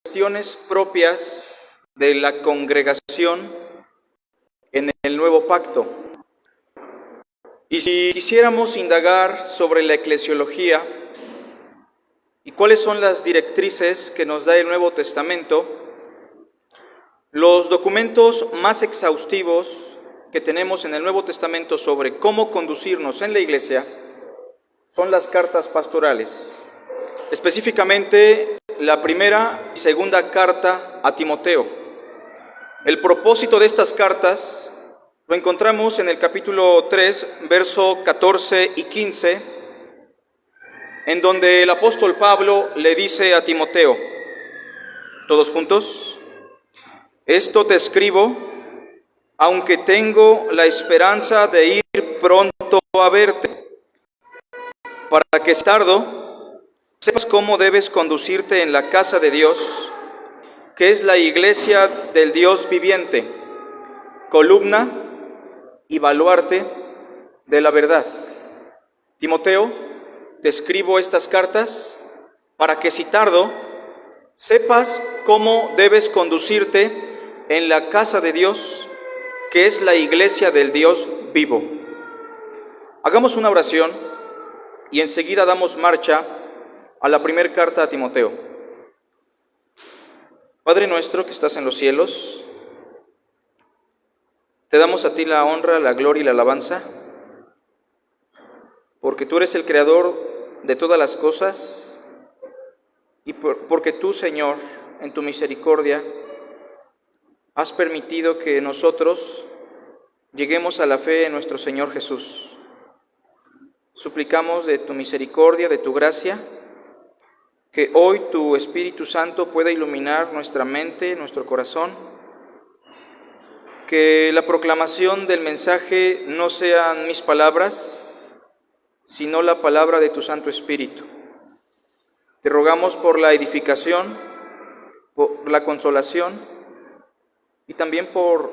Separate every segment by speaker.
Speaker 1: cuestiones propias de la congregación en el nuevo pacto. Y si quisiéramos indagar sobre la eclesiología y cuáles son las directrices que nos da el Nuevo Testamento, los documentos más exhaustivos que tenemos en el Nuevo Testamento sobre cómo conducirnos en la iglesia son las cartas pastorales. Específicamente, la primera y segunda carta a Timoteo. El propósito de estas cartas lo encontramos en el capítulo 3, verso 14 y 15, en donde el apóstol Pablo le dice a Timoteo, todos juntos: esto te escribo, aunque tengo la esperanza de ir pronto a verte, para que tardo sepas cómo debes conducirte en la casa de Dios, que es la iglesia del Dios viviente, columna y baluarte de la verdad. Timoteo, te escribo estas cartas para que si tardo, sepas cómo debes conducirte en la casa de Dios, que es la iglesia del Dios vivo. Hagamos una oración y enseguida damos marcha a la primera carta a Timoteo. Padre nuestro que estás en los cielos, te damos a ti la honra, la gloria y la alabanza, porque tú eres el creador de todas las cosas y porque tú, Señor, en tu misericordia, has permitido que nosotros lleguemos a la fe en nuestro Señor Jesús. Suplicamos de tu misericordia, de tu gracia, que hoy tu Espíritu Santo pueda iluminar nuestra mente, nuestro corazón, que la proclamación del mensaje no sean mis palabras, sino la palabra de tu Santo Espíritu. Te rogamos por la edificación, por la consolación y también por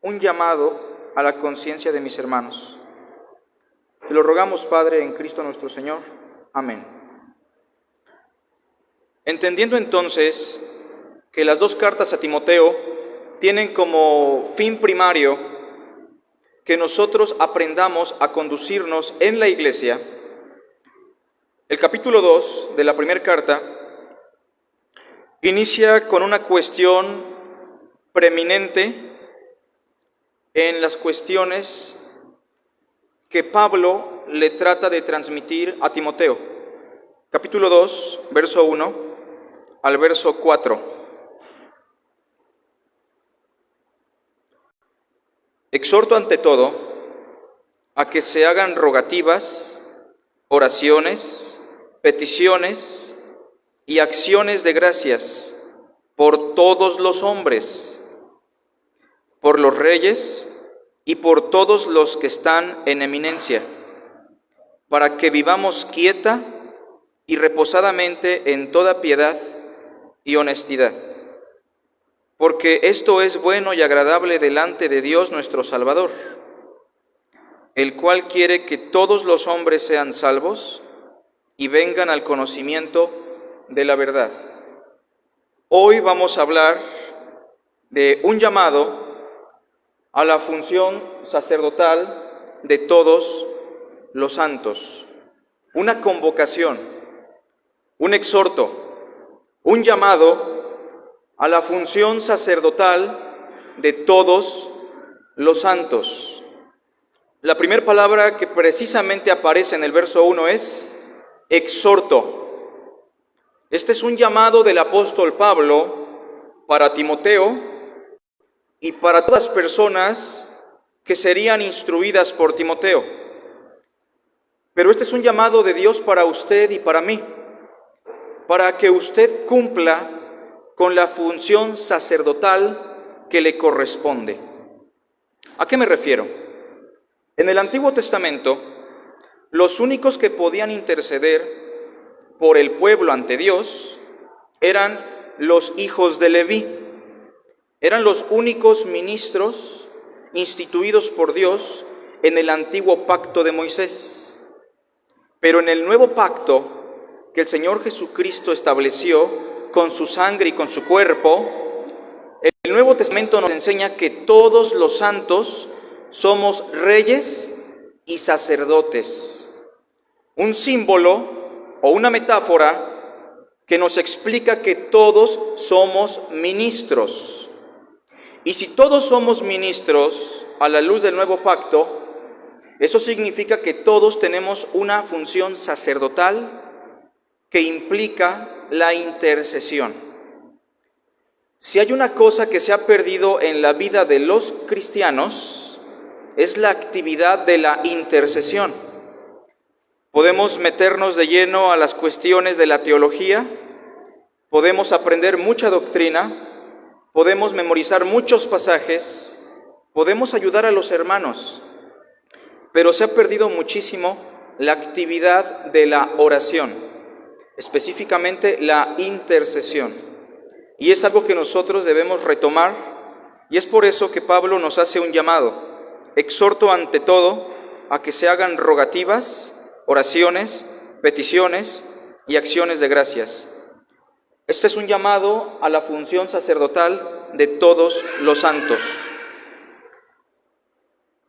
Speaker 1: un llamado a la conciencia de mis hermanos. Te lo rogamos, Padre, en Cristo nuestro Señor. Amén. Entendiendo entonces que las dos cartas a Timoteo tienen como fin primario que nosotros aprendamos a conducirnos en la iglesia, el capítulo 2 de la primera carta inicia con una cuestión preeminente en las cuestiones que Pablo le trata de transmitir a Timoteo. Capítulo 2, verso 1 al verso 4. Exhorto ante todo a que se hagan rogativas, oraciones, peticiones y acciones de gracias por todos los hombres, por los reyes y por todos los que están en eminencia, para que vivamos quieta y reposadamente en toda piedad y honestidad, porque esto es bueno y agradable delante de Dios nuestro Salvador, el cual quiere que todos los hombres sean salvos y vengan al conocimiento de la verdad. Hoy vamos a hablar de un llamado a la función sacerdotal de todos los santos, una convocación, un exhorto, un llamado a la función sacerdotal de todos los santos. La primera palabra que precisamente aparece en el verso 1 es exhorto. Este es un llamado del apóstol Pablo para Timoteo y para todas las personas que serían instruidas por Timoteo. Pero este es un llamado de Dios para usted y para mí, para que usted cumpla con la función sacerdotal que le corresponde. ¿A qué me refiero? En el Antiguo Testamento, los únicos que podían interceder por el pueblo ante Dios eran los hijos de Leví. Eran los únicos ministros instituidos por Dios en el antiguo pacto de Moisés. Pero en el nuevo pacto que el Señor Jesucristo estableció con su sangre y con su cuerpo, el Nuevo Testamento nos enseña que todos los santos somos reyes y sacerdotes. Un símbolo o una metáfora que nos explica que todos somos ministros. Y si todos somos ministros a la luz del nuevo pacto, eso significa que todos tenemos una función sacerdotal que implica la intercesión. Si hay una cosa que se ha perdido en la vida de los cristianos, es la actividad de la intercesión. Podemos meternos de lleno a las cuestiones de la teología, podemos aprender mucha doctrina, podemos memorizar muchos pasajes, podemos ayudar a los hermanos, pero se ha perdido muchísimo la actividad de la oración, específicamente la intercesión. Y es algo que nosotros debemos retomar, y es por eso que Pablo nos hace un llamado. Exhorto ante todo a que se hagan rogativas, oraciones, peticiones y acciones de gracias. Este es un llamado a la función sacerdotal de todos los santos.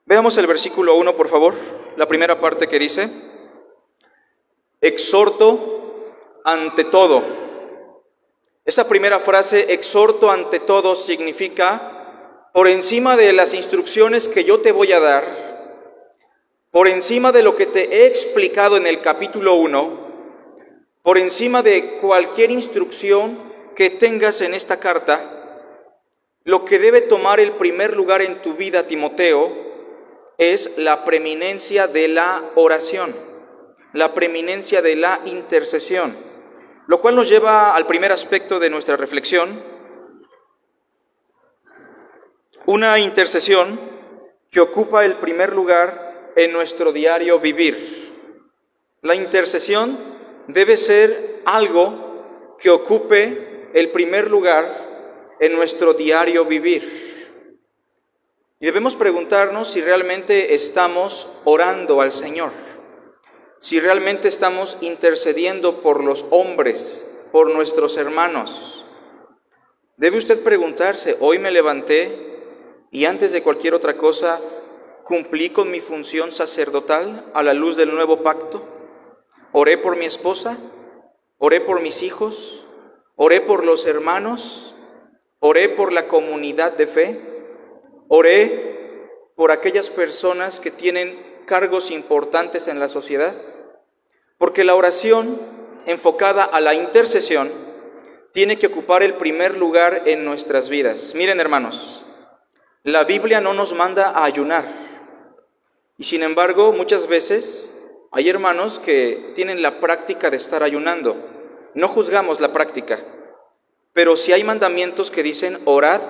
Speaker 1: Veamos el versículo 1, por favor, la primera parte que dice: exhorto ante todo. Esa primera frase, exhorto ante todo, significa por encima de las instrucciones que yo te voy a dar, por encima de lo que te he explicado en el capítulo 1, por encima de cualquier instrucción que tengas en esta carta, lo que debe tomar el primer lugar en tu vida, Timoteo, es la preeminencia de la oración, la preeminencia de la intercesión, lo cual nos lleva al primer aspecto de nuestra reflexión, una intercesión que ocupa el primer lugar en nuestro diario vivir. La intercesión debe ser algo que ocupe el primer lugar en nuestro diario vivir. Y debemos preguntarnos si realmente estamos orando al Señor, si realmente estamos intercediendo por los hombres, por nuestros hermanos. Debe usted preguntarse: hoy me levanté y antes de cualquier otra cosa, ¿cumplí con mi función sacerdotal a la luz del nuevo pacto? ¿Oré por mi esposa? ¿Oré por mis hijos? ¿Oré por los hermanos? ¿Oré por la comunidad de fe? ¿Oré por aquellas personas que tienen cargos importantes en la sociedad? Porque la oración enfocada a la intercesión tiene que ocupar el primer lugar en nuestras vidas. Miren, hermanos, la Biblia no nos manda a ayunar. Y sin embargo, muchas veces hay hermanos que tienen la práctica de estar ayunando. No juzgamos la práctica, pero sí hay mandamientos que dicen: orad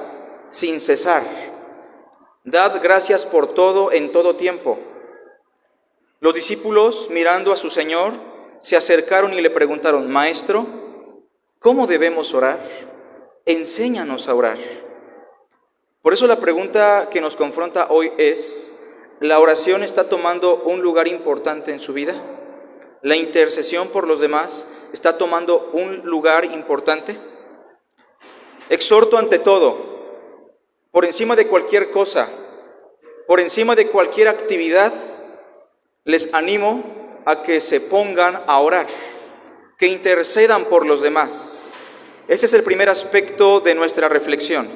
Speaker 1: sin cesar. Dad gracias por todo en todo tiempo. Los discípulos, mirando a su Señor, se acercaron y le preguntaron: Maestro, ¿cómo debemos orar? Enséñanos a orar. Por eso la pregunta que nos confronta hoy es: ¿la oración está tomando un lugar importante en su vida? ¿La intercesión por los demás está tomando un lugar importante? Exhorto ante todo, por encima de cualquier cosa, por encima de cualquier actividad, les animo a que se pongan a orar, que intercedan por los demás. Ese es el primer aspecto de nuestra reflexión,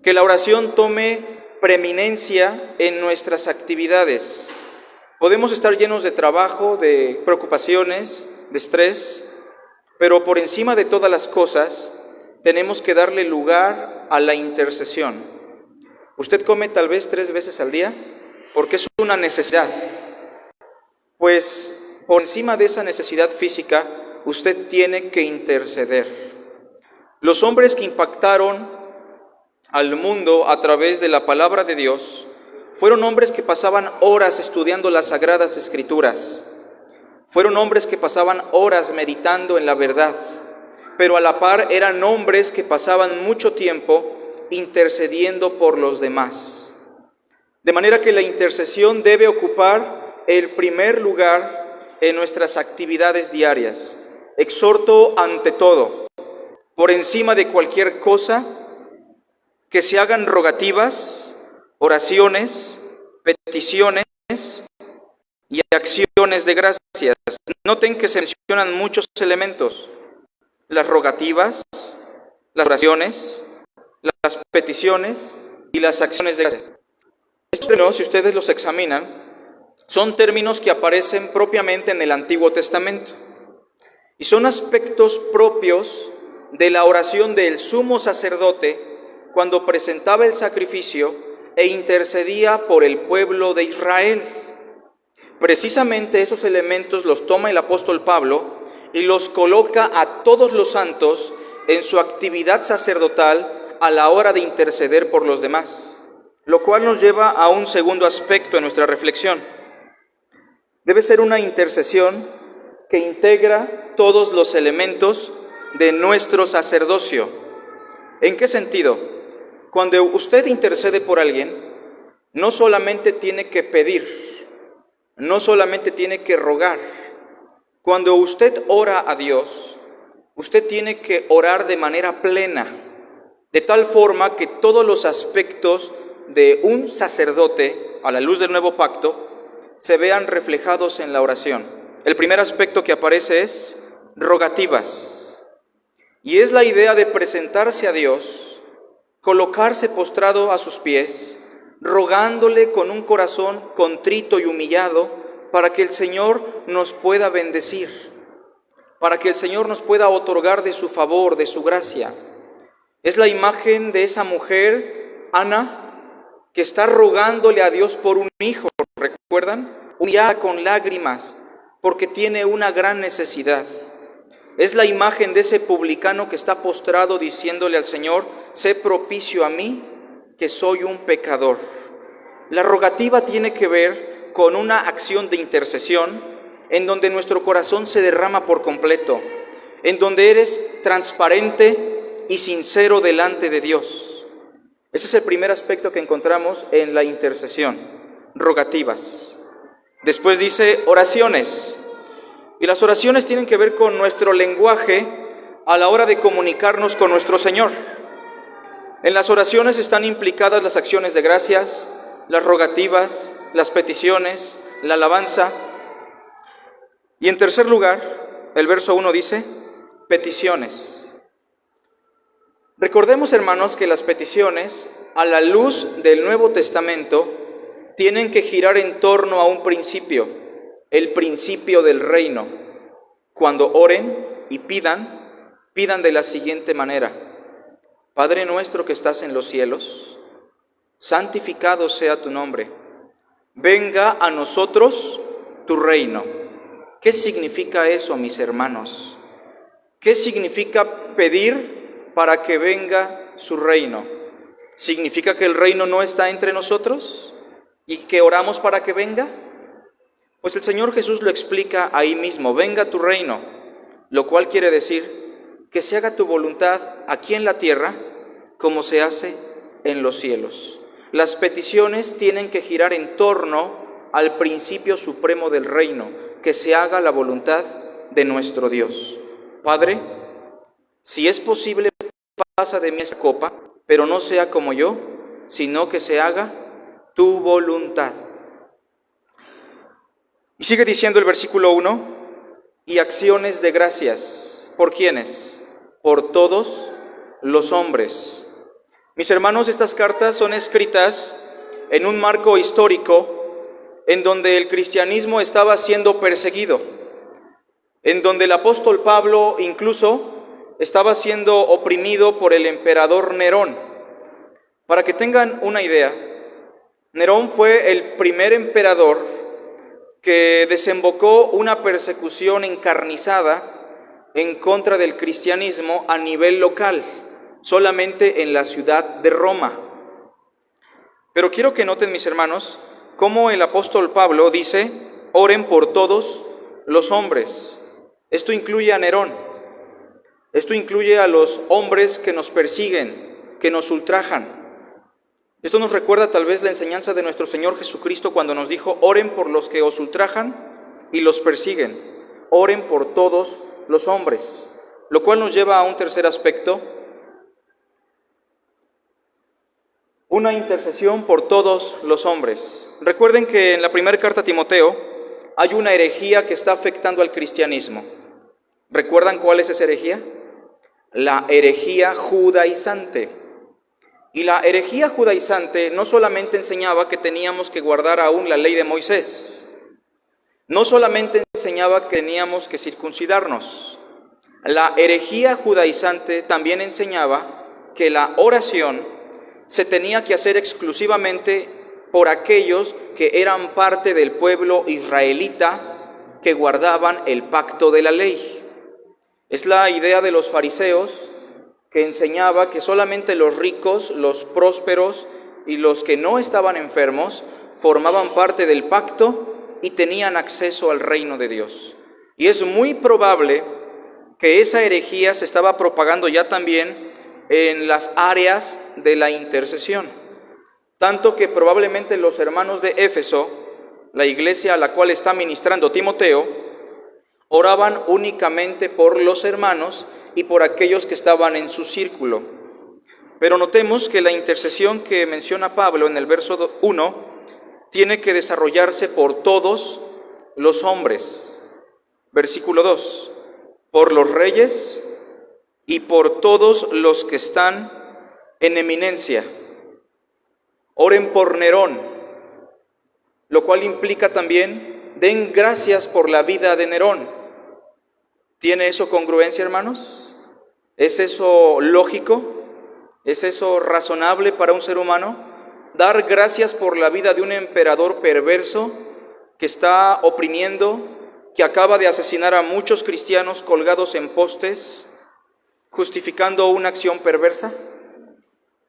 Speaker 1: que la oración tome preeminencia en nuestras actividades. Podemos estar llenos de trabajo, de preocupaciones, de estrés, pero por encima de todas las cosas tenemos que darle lugar a la intercesión. Usted come tal vez 3 veces al día porque es una necesidad. Pues por encima de esa necesidad física, usted tiene que interceder. Los hombres que impactaron al mundo a través de la palabra de Dios fueron hombres que pasaban horas estudiando las Sagradas Escrituras. Fueron hombres que pasaban horas meditando en la verdad, pero a la par eran hombres que pasaban mucho tiempo intercediendo por los demás. De manera que la intercesión debe ocupar el primer lugar en nuestras actividades diarias. Exhorto ante todo. por encima de cualquier cosa, que se hagan rogativas, oraciones, peticiones y acciones de gracias. Noten que se mencionan muchos elementos: las rogativas, las oraciones, las peticiones y las acciones de gracias. Estos términos, si ustedes los examinan, son términos que aparecen propiamente en el Antiguo Testamento y son aspectos propios de la oración del sumo sacerdote cuando presentaba el sacrificio e intercedía por el pueblo de Israel. Precisamente esos elementos los toma el apóstol Pablo y los coloca a todos los santos en su actividad sacerdotal a la hora de interceder por los demás, lo cual nos lleva a un segundo aspecto en nuestra reflexión. Debe ser una intercesión que integra todos los elementos de nuestro sacerdocio. ¿En qué sentido? Cuando usted intercede por alguien, no solamente tiene que pedir, no solamente tiene que rogar. Cuando usted ora a Dios, usted tiene que orar de manera plena, de tal forma que todos los aspectos de un sacerdote, a la luz del nuevo pacto, se vean reflejados en la oración. El primer aspecto que aparece es rogativas, y es la idea de presentarse a Dios, colocarse postrado a sus pies, rogándole con un corazón contrito y humillado para que el Señor nos pueda bendecir, para que el Señor nos pueda otorgar de su favor, de su gracia. Es la imagen de esa mujer, Ana, que está rogándole a Dios por un hijo, ¿recuerdan? Humillada con lágrimas, porque tiene una gran necesidad. Es la imagen de ese publicano que está postrado diciéndole al Señor: sé propicio a mí, que soy un pecador. La rogativa tiene que ver con una acción de intercesión en donde nuestro corazón se derrama por completo, en donde eres transparente y sincero delante de Dios. Ese es el primer aspecto que encontramos en la intercesión, rogativas. Después dice oraciones, y las oraciones tienen que ver con nuestro lenguaje a la hora de comunicarnos con nuestro Señor. En las oraciones están implicadas las acciones de gracias, las rogativas, las peticiones, la alabanza. Y en tercer lugar, el verso 1 dice, peticiones. Recordemos, hermanos, que las peticiones, a la luz del Nuevo Testamento, tienen que girar en torno a un principio, el principio del reino. Cuando oren y pidan de la siguiente manera: Padre nuestro que estás en los cielos, santificado sea tu nombre, venga a nosotros tu reino. ¿Qué significa eso, mis hermanos? ¿Qué significa pedir para que venga su reino? ¿Significa que el reino no está entre nosotros y que oramos para que venga? Pues el Señor Jesús lo explica ahí mismo: venga tu reino, lo cual quiere decir que se haga tu voluntad aquí en la tierra como se hace en los cielos. Las peticiones tienen que girar en torno al principio supremo del reino, que se haga la voluntad de nuestro Dios. Padre, si es posible, pasa de mí esta copa, pero no sea como yo, sino que se haga tu voluntad. Y sigue diciendo el versículo 1, y acciones de gracias. ¿Por quiénes? Por todos los hombres. Mis hermanos, estas cartas son escritas en un marco histórico en donde el cristianismo estaba siendo perseguido, en donde el apóstol Pablo incluso estaba siendo oprimido por el emperador Nerón. Para que tengan una idea, Nerón fue el primer emperador que desembocó una persecución encarnizada en contra del cristianismo a nivel local, solamente en la ciudad de Roma. Pero quiero que noten, mis hermanos, cómo el apóstol Pablo dice: oren por todos los hombres. Esto incluye a Nerón, esto incluye a los hombres que nos persiguen, que nos ultrajan. Esto nos recuerda tal vez la enseñanza de nuestro Señor Jesucristo cuando nos dijo: oren por los que os ultrajan y los persiguen, oren por todos los hombres. Lo cual nos lleva a un tercer aspecto, una intercesión por todos los hombres. Recuerden que en la primera carta a Timoteo hay una herejía que está afectando al cristianismo. ¿Recuerdan cuál es esa herejía? La herejía judaizante. Y la herejía judaizante no solamente enseñaba que teníamos que guardar aún la ley de Moisés, no solamente enseñaba que teníamos que circuncidarnos. La herejía judaizante también enseñaba que la oración se tenía que hacer exclusivamente por aquellos que eran parte del pueblo israelita que guardaban el pacto de la ley. Es la idea de los fariseos que enseñaba que solamente los ricos, los prósperos y los que no estaban enfermos formaban parte del pacto y tenían acceso al reino de Dios. Y es muy probable que esa herejía se estaba propagando ya también en las áreas de la intercesión. Tanto que probablemente los hermanos de Éfeso, la iglesia a la cual está ministrando Timoteo, oraban únicamente por los hermanos y por aquellos que estaban en su círculo. Pero notemos que la intercesión que menciona Pablo en el verso 1 tiene que desarrollarse por todos los hombres. Versículo 2, por los reyes y por todos los que están en eminencia. Oren por Nerón, lo cual implica también, den gracias por la vida de Nerón. ¿Tiene eso congruencia, hermanos? ¿Es eso lógico? ¿Es eso razonable para un ser humano? Dar gracias por la vida de un emperador perverso que está oprimiendo, que acaba de asesinar a muchos cristianos colgados en postes, justificando una acción perversa.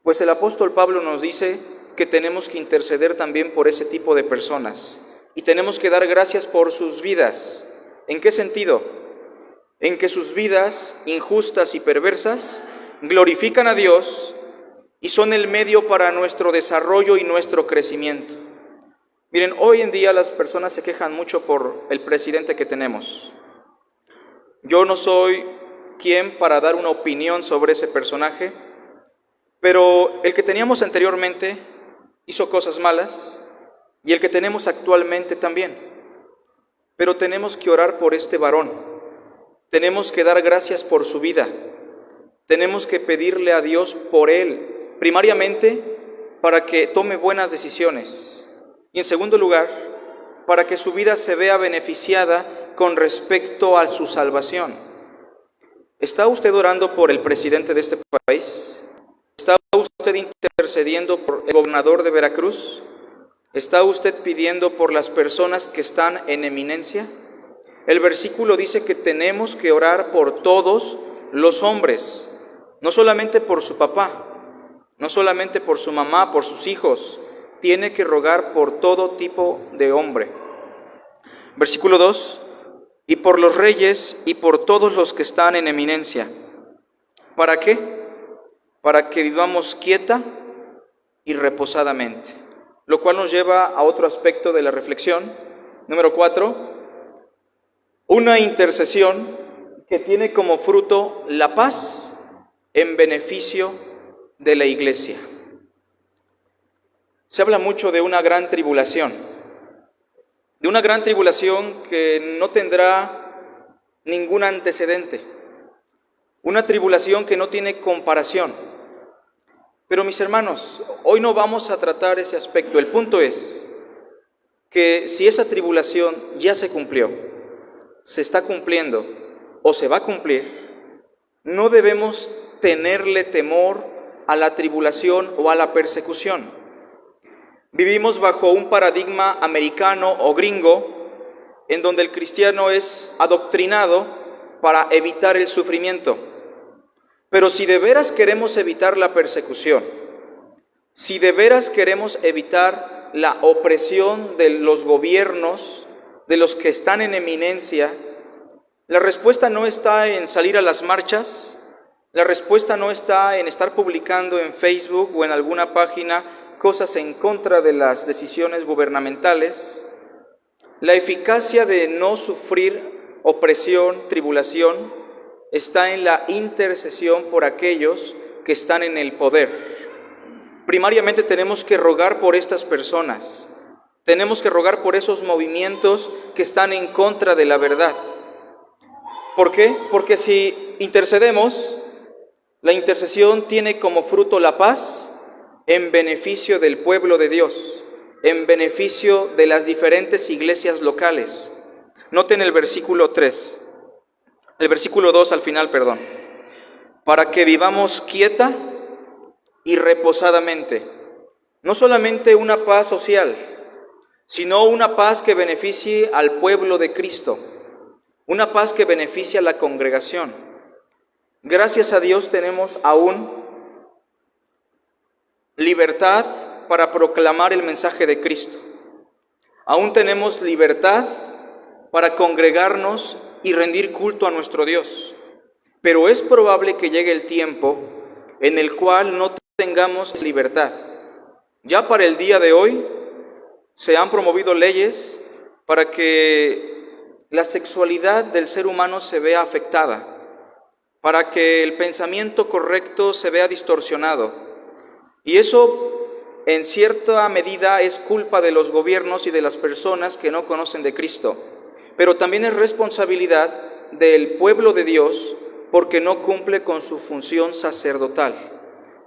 Speaker 1: Pues el apóstol Pablo nos dice que tenemos que interceder también por ese tipo de personas y tenemos que dar gracias por sus vidas. ¿En qué sentido? En que sus vidas injustas y perversas glorifican a Dios y son el medio para nuestro desarrollo y nuestro crecimiento. Miren, hoy en día las personas se quejan mucho por el presidente que tenemos. Yo no soy quien para dar una opinión sobre ese personaje, pero el que teníamos anteriormente hizo cosas malas y el que tenemos actualmente también. Pero tenemos que orar por este varón. Tenemos que dar gracias por su vida. Tenemos que pedirle a Dios por él, primariamente para que tome buenas decisiones y en segundo lugar, para que su vida se vea beneficiada con respecto a su salvación. ¿Está usted orando por el presidente de este país? ¿Está usted intercediendo por el gobernador de Veracruz? ¿Está usted pidiendo por las personas que están en eminencia? El versículo dice que tenemos que orar por todos los hombres, no solamente por su papá, no solamente por su mamá, por sus hijos, tiene que rogar por todo tipo de hombre. Versículo 2, y por los reyes y por todos los que están en eminencia. ¿Para qué? Para que vivamos quieta y reposadamente. Lo cual nos lleva a otro aspecto de la reflexión. Número 4, una intercesión que tiene como fruto la paz en beneficio de la iglesia. Se habla mucho de una gran tribulación que no tendrá ningún antecedente, una tribulación que no tiene comparación. Pero mis hermanos, hoy no vamos a tratar ese aspecto. El punto es que si esa tribulación ya se cumplió, se está cumpliendo o se va a cumplir, no debemos tenerle temor a la tribulación o a la persecución. Vivimos bajo un paradigma americano o gringo en donde el cristiano es adoctrinado para evitar el sufrimiento. Pero si de veras queremos evitar la persecución, si de veras queremos evitar la opresión de los gobiernos, de los que están en eminencia, la respuesta no está en salir a las marchas, la respuesta no está en estar publicando en Facebook o en alguna página cosas en contra de las decisiones gubernamentales. La eficacia de no sufrir opresión, tribulación, está en la intercesión por aquellos que están en el poder. Primariamente tenemos que rogar por estas personas. Tenemos que rogar por esos movimientos que están en contra de la verdad. ¿Por qué? Porque si intercedemos, la intercesión tiene como fruto la paz en beneficio del pueblo de Dios, en beneficio de las diferentes iglesias locales. Noten el versículo 3, el versículo 2 al final, perdón. Para que vivamos quieta y reposadamente. No solamente una paz social, sino una paz que beneficie al pueblo de Cristo, una paz que beneficie a la congregación. Gracias a Dios tenemos aún libertad para proclamar el mensaje de Cristo. Aún tenemos libertad para congregarnos y rendir culto a nuestro Dios. Pero es probable que llegue el tiempo en el cual no tengamos libertad. Ya para el día de hoy se han promovido leyes para que la sexualidad del ser humano se vea afectada, para que el pensamiento correcto se vea distorsionado. Y eso, en cierta medida, es culpa de los gobiernos y de las personas que no conocen de Cristo. Pero también es responsabilidad del pueblo de Dios porque no cumple con su función sacerdotal,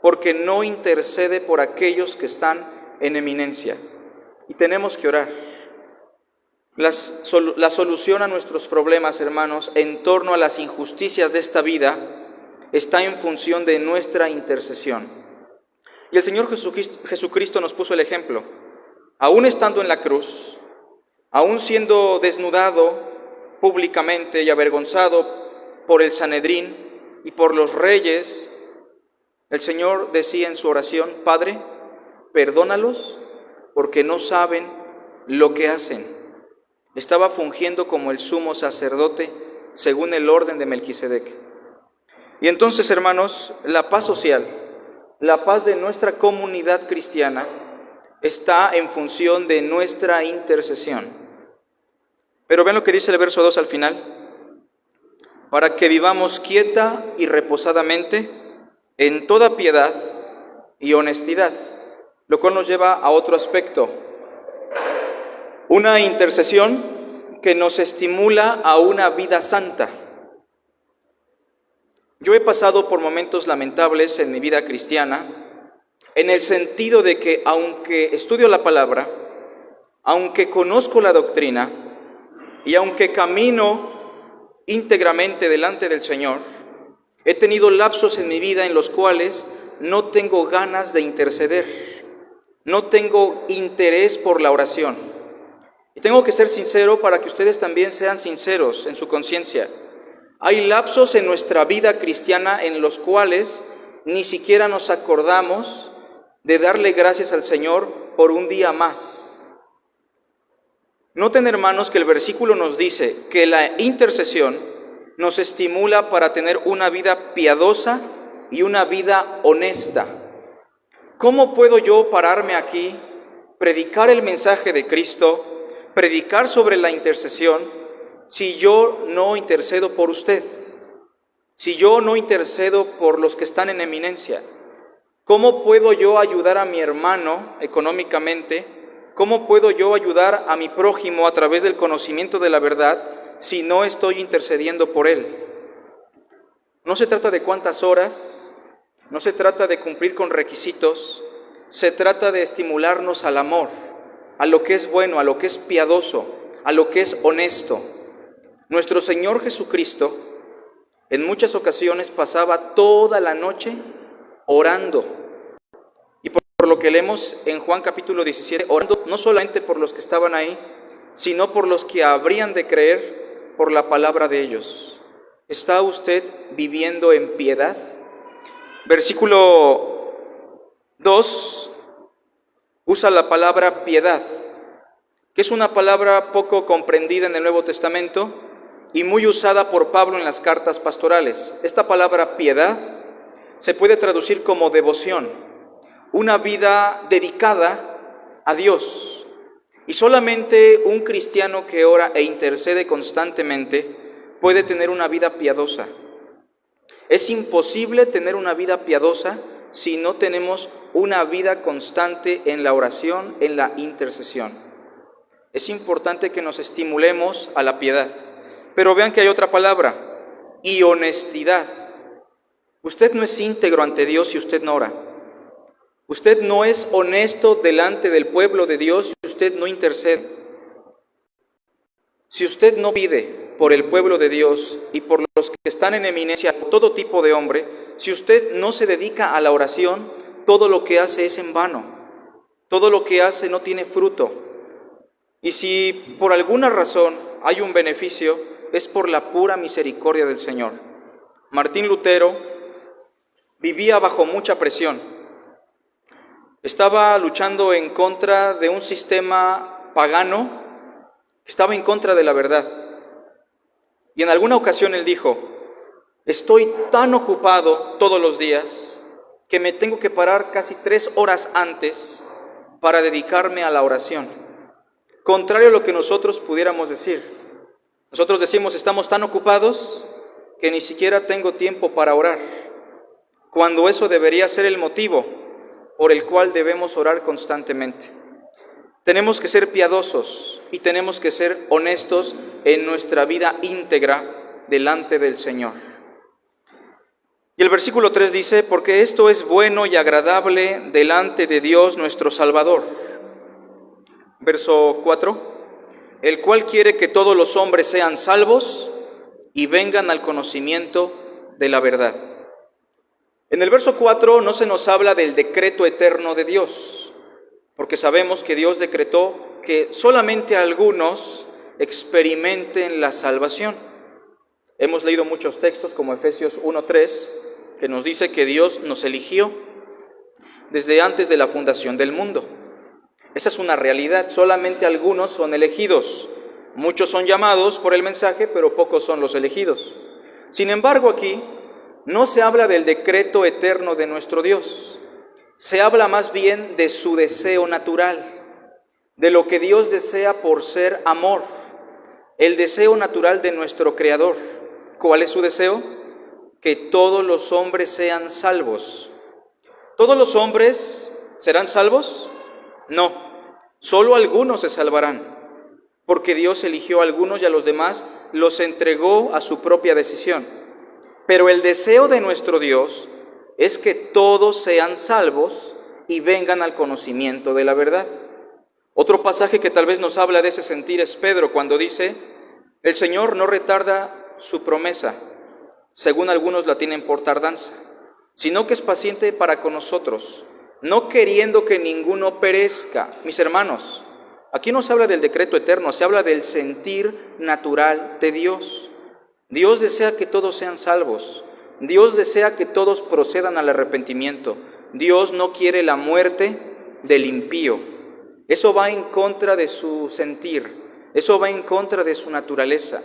Speaker 1: porque no intercede por aquellos que están en eminencia. Y tenemos que orar. La solución a nuestros problemas, hermanos, en torno a las injusticias de esta vida, está en función de nuestra intercesión. Y el Señor Jesucristo nos puso el ejemplo. Aún estando en la cruz, aún siendo desnudado públicamente y avergonzado por el Sanedrín y por los reyes, el Señor decía en su oración: Padre, perdónalos porque no saben lo que hacen. Estaba fungiendo como el sumo sacerdote según el orden de Melquisedec. Y entonces, hermanos, la paz social, la paz de nuestra comunidad cristiana, está en función de nuestra intercesión. Pero ven lo que dice el verso 2 al final: para que vivamos quieta y reposadamente en toda piedad y honestidad. Lo cual nos lleva a otro aspecto. Una intercesión que nos estimula a una vida santa. Yo he pasado por momentos lamentables en mi vida cristiana, en el sentido de que aunque estudio la palabra, aunque conozco la doctrina y aunque camino íntegramente delante del Señor, he tenido lapsos en mi vida en los cuales no tengo ganas de interceder. No tengo interés por la oración. Y tengo que ser sincero para que ustedes también sean sinceros en su conciencia. Hay lapsos en nuestra vida cristiana en los cuales ni siquiera nos acordamos de darle gracias al Señor por un día más. Noten, hermanos, que el versículo nos dice que la intercesión nos estimula para tener una vida piadosa y una vida honesta. ¿Cómo puedo yo pararme aquí, predicar el mensaje de Cristo, predicar sobre la intercesión, si yo no intercedo por usted? Si yo no intercedo por los que están en eminencia, ¿cómo puedo yo ayudar a mi hermano económicamente? ¿Cómo puedo yo ayudar a mi prójimo a través del conocimiento de la verdad si no estoy intercediendo por él? No se trata de cuántas horas, no se trata de cumplir con requisitos, se trata de estimularnos al amor, a lo que es bueno, a lo que es piadoso, a lo que es honesto. Nuestro Señor Jesucristo en muchas ocasiones pasaba toda la noche orando. Y por lo que leemos en Juan capítulo 17, orando no solamente por los que estaban ahí, sino por los que habrían de creer por la palabra de ellos. ¿Está usted viviendo en piedad? Versículo 2 usa la palabra piedad, que es una palabra poco comprendida en el Nuevo Testamento y muy usada por Pablo en las cartas pastorales. Esta palabra piedad se puede traducir como devoción, una vida dedicada a Dios. Y solamente un cristiano que ora e intercede constantemente puede tener una vida piadosa. Es imposible tener una vida piadosa si no tenemos una vida constante en la oración, en la intercesión. Es importante que nos estimulemos a la piedad. Pero vean que hay otra palabra, y honestidad. Usted no es íntegro ante Dios si usted no ora. Usted no es honesto delante del pueblo de Dios si usted no intercede. Si usted no pide por el pueblo de Dios y por los que están en eminencia, todo tipo de hombre, si usted no se dedica a la oración, todo lo que hace es en vano. Todo lo que hace no tiene fruto. Y si por alguna razón hay un beneficio, es por la pura misericordia del Señor. Martín Lutero vivía bajo mucha presión. Estaba luchando en contra de un sistema pagano que estaba en contra de la verdad. Y en alguna ocasión él dijo: estoy tan ocupado todos los días que me tengo que parar casi 3 horas antes para dedicarme a la oración. Contrario a lo que nosotros pudiéramos decir. Nosotros decimos: estamos tan ocupados que ni siquiera tengo tiempo para orar, cuando eso debería ser el motivo por el cual debemos orar constantemente. Tenemos que ser piadosos y tenemos que ser honestos en nuestra vida íntegra delante del Señor. Y el versículo 3 dice: porque esto es bueno y agradable delante de Dios nuestro Salvador. Verso 4: el cual quiere que todos los hombres sean salvos y vengan al conocimiento de la verdad. En el verso 4 no se nos habla del decreto eterno de Dios, porque sabemos que Dios decretó que solamente algunos experimenten la salvación. Hemos leído muchos textos como Efesios 1:3, que nos dice que Dios nos eligió desde antes de la fundación del mundo. Esa es una realidad, solamente algunos son elegidos. Muchos son llamados por el mensaje, pero pocos son los elegidos. Sin embargo, aquí no se habla del decreto eterno de nuestro Dios. Se habla más bien de su deseo natural, de lo que Dios desea por ser amor, el deseo natural de nuestro Creador. ¿Cuál es su deseo? Que todos los hombres sean salvos. ¿Todos los hombres serán salvos? No, solo algunos se salvarán, porque Dios eligió a algunos y a los demás los entregó a su propia decisión. Pero el deseo de nuestro Dios es que todos sean salvos y vengan al conocimiento de la verdad. Otro pasaje que tal vez nos habla de ese sentir es Pedro, cuando dice: el Señor no retarda su promesa, según algunos la tienen por tardanza, sino que es paciente para con nosotros, no queriendo que ninguno perezca. Mis hermanos, aquí no se habla del decreto eterno, se habla del sentir natural de Dios. Dios desea que todos sean salvos. Dios desea que todos procedan al arrepentimiento. Dios no quiere la muerte del impío. Eso va en contra de su sentir. Eso va en contra de su naturaleza.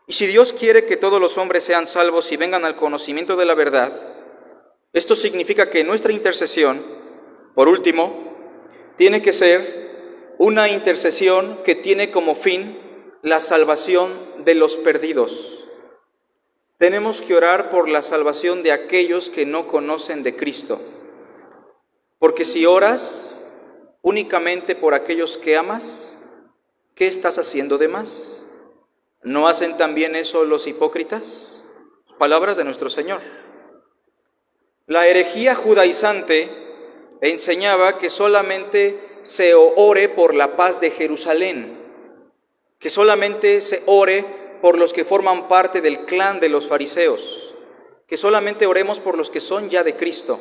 Speaker 1: Y si Dios quiere que todos los hombres sean salvos y vengan al conocimiento de la verdad, esto significa que nuestra intercesión, por último, tiene que ser una intercesión que tiene como fin la salvación de los perdidos. Tenemos que orar por la salvación de aquellos que no conocen de Cristo. Porque si oras únicamente por aquellos que amas, ¿qué estás haciendo de más? ¿No hacen también eso los hipócritas? Palabras de nuestro Señor. La herejía judaizante enseñaba que solamente se ore por la paz de Jerusalén, que solamente se ore por los que forman parte del clan de los fariseos, que solamente oremos por los que son ya de Cristo.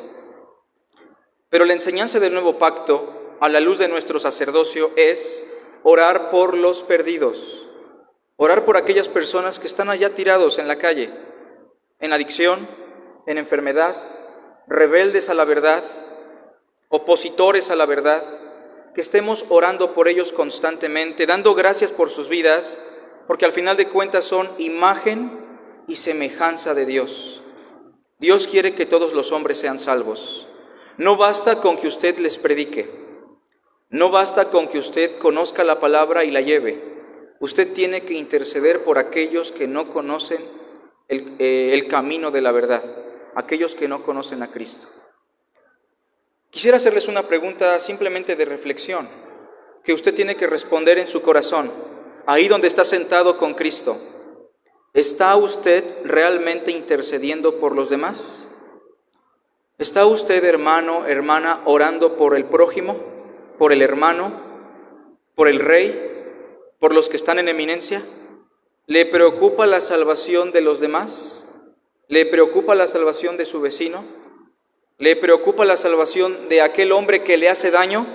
Speaker 1: Pero la enseñanza del nuevo pacto, a la luz de nuestro sacerdocio, es orar por los perdidos, orar por aquellas personas que están allá tirados en la calle, en adicción, en enfermedad, rebeldes a la verdad, opositores a la verdad, que estemos orando por ellos constantemente, dando gracias por sus vidas, porque al final de cuentas son imagen y semejanza de Dios. Dios quiere que todos los hombres sean salvos. No basta con que usted les predique, no basta con que usted conozca la palabra y la lleve. Usted tiene que interceder por aquellos que no conocen el camino de la verdad, aquellos que no conocen a Cristo. Quisiera hacerles una pregunta simplemente de reflexión, que usted tiene que responder en su corazón, ahí donde está sentado con Cristo. ¿Está usted realmente intercediendo por los demás? ¿Está usted, hermano, hermana, orando por el prójimo, por el hermano, por el rey, por los que están en eminencia? ¿Le preocupa la salvación de los demás? ¿Le preocupa la salvación de su vecino? ¿Le preocupa la salvación de aquel hombre que le hace daño?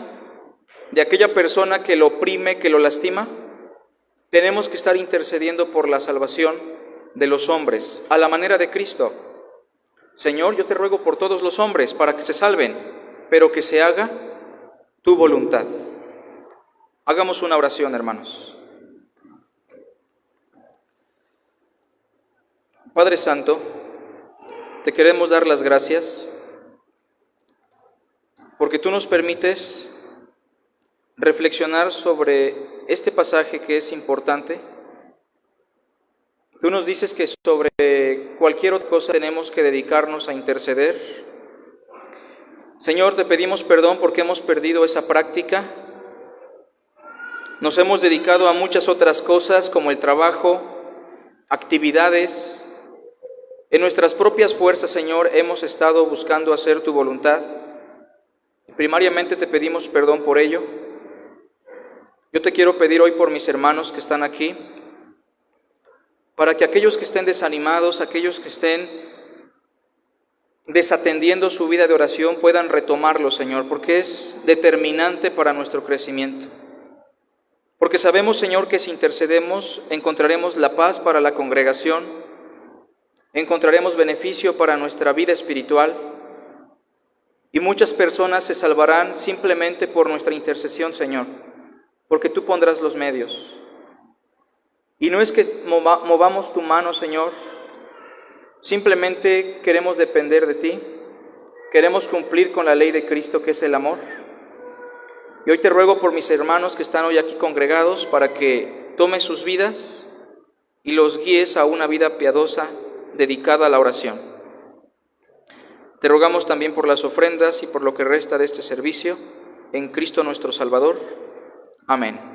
Speaker 1: ¿De aquella persona que lo oprime, que lo lastima? Tenemos que estar intercediendo por la salvación de los hombres, a la manera de Cristo. Señor, yo te ruego por todos los hombres para que se salven, pero que se haga tu voluntad. Hagamos una oración, hermanos. Padre Santo, te queremos dar las gracias porque tú nos permites reflexionar sobre este pasaje que es importante. Tú nos dices que sobre cualquier otra cosa tenemos que dedicarnos a interceder. Señor, te pedimos perdón porque hemos perdido esa práctica. Nos hemos dedicado a muchas otras cosas como el trabajo, actividades. En nuestras propias fuerzas, Señor, hemos estado buscando hacer tu voluntad. Primariamente te pedimos perdón por ello. Yo te quiero pedir hoy por mis hermanos que están aquí, para que aquellos que estén desanimados, aquellos que estén desatendiendo su vida de oración, puedan retomarlo, Señor, porque es determinante para nuestro crecimiento. Porque sabemos, Señor, que si intercedemos, encontraremos la paz para la congregación, encontraremos beneficio para nuestra vida espiritual, y muchas personas se salvarán simplemente por nuestra intercesión, Señor, porque tú pondrás los medios. Y no es que movamos tu mano, Señor, simplemente queremos depender de ti, queremos cumplir con la ley de Cristo, que es el amor. Y hoy te ruego por mis hermanos que están hoy aquí congregados, para que tomes sus vidas y los guíes a una vida piadosa dedicada a la oración. Te rogamos también por las ofrendas y por lo que resta de este servicio, en Cristo nuestro Salvador. Amén.